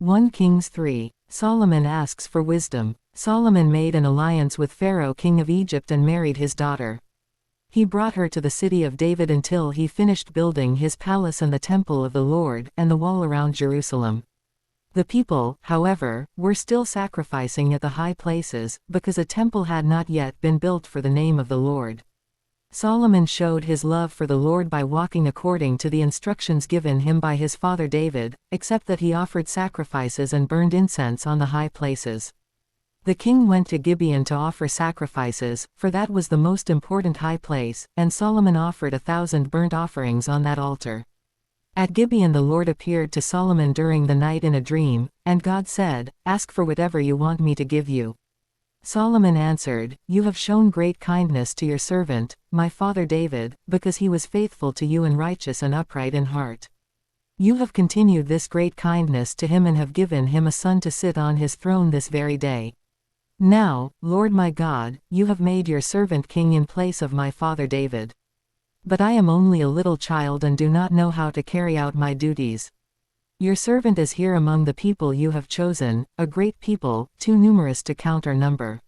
1 Kings 3. Solomon asks for wisdom. Solomon made an alliance with Pharaoh king of Egypt and married his daughter. He brought her to the city of David until he finished building his palace and the temple of the Lord, and the wall around Jerusalem. The people, however, were still sacrificing at the high places, because a temple had not yet been built for the name of the Lord. Solomon showed his love for the Lord by walking according to the instructions given him by his father David, except that he offered sacrifices and burned incense on the high places. The king went to Gibeon to offer sacrifices, for that was the most important high place, and Solomon offered 1,000 burnt offerings on that altar. At Gibeon the Lord appeared to Solomon during the night in a dream, and God said, "Ask for whatever you want me to give you." Solomon answered, "You have shown great kindness to your servant, my father David, because he was faithful to you and righteous and upright in heart. You have continued this great kindness to him and have given him a son to sit on his throne this very day. Now, Lord my God, you have made your servant king in place of my father David. But I am only a little child and do not know how to carry out my duties. Your servant is here among the people you have chosen, a great people, too numerous to count or number.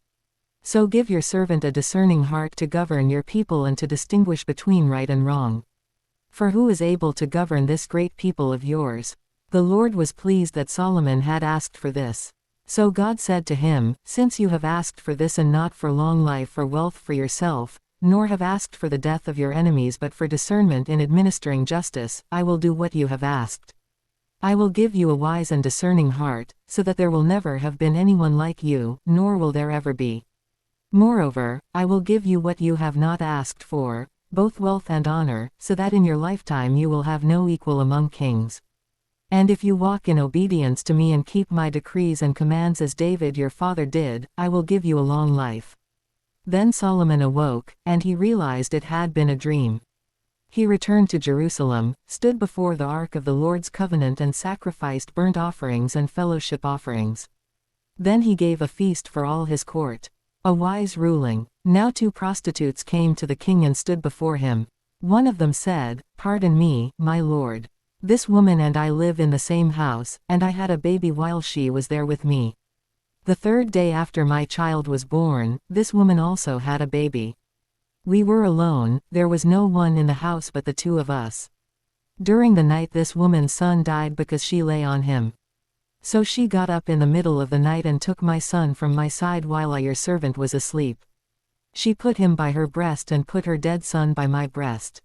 So give your servant a discerning heart to govern your people and to distinguish between right and wrong. For who is able to govern this great people of yours?" The Lord was pleased that Solomon had asked for this. So God said to him, "Since you have asked for this and not for long life or wealth for yourself, nor have asked for the death of your enemies but for discernment in administering justice, I will do what you have asked. I will give you a wise and discerning heart, so that there will never have been anyone like you, nor will there ever be. Moreover, I will give you what you have not asked for, both wealth and honor, so that in your lifetime you will have no equal among kings. And if you walk in obedience to me and keep my decrees and commands as David your father did, I will give you a long life." Then Solomon awoke, and he realized it had been a dream. He returned to Jerusalem, stood before the ark of the Lord's covenant and sacrificed burnt offerings and fellowship offerings. Then he gave a feast for all his court. A wise ruling. Now 2 prostitutes came to the king and stood before him. One of them said, "Pardon me, my lord. This woman and I live in the same house, and I had a baby while she was there with me. The 3rd day after my child was born, this woman also had a baby. We were alone, there was no one in the house but the 2 of us. During the night this woman's son died because she lay on him. So she got up in the middle of the night and took my son from my side while I your servant was asleep. She put him by her breast and put her dead son by my breast.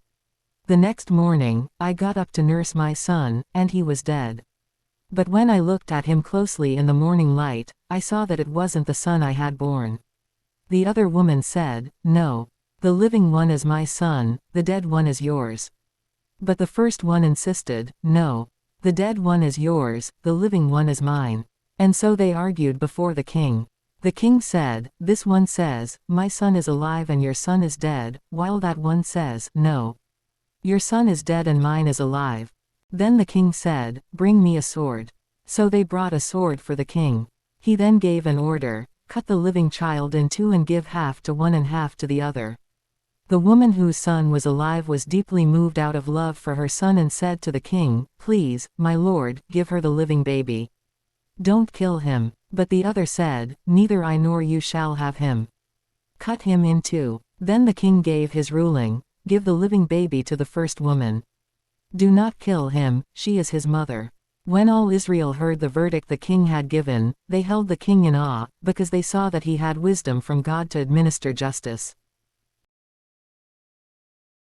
The next morning, I got up to nurse my son, and he was dead. But when I looked at him closely in the morning light, I saw that it wasn't the son I had born." The other woman said, "No. The living one is my son, the dead one is yours." But the first one insisted, "No. The dead one is yours, the living one is mine." And so they argued before the king. The king said, "This one says, 'My son is alive and your son is dead,' while that one says, 'No. Your son is dead and mine is alive.'" Then the king said, "Bring me a sword." So they brought a sword for the king. He then gave an order, "Cut the living child in 2 and give half to one and half to the other." The woman whose son was alive was deeply moved out of love for her son and said to the king, "Please, my lord, give her the living baby. Don't kill him." But the other said, "Neither I nor you shall have him. Cut him in 2. Then the king gave his ruling, "Give the living baby to the first woman. Do not kill him, she is his mother." When all Israel heard the verdict the king had given, they held the king in awe, because they saw that he had wisdom from God to administer justice.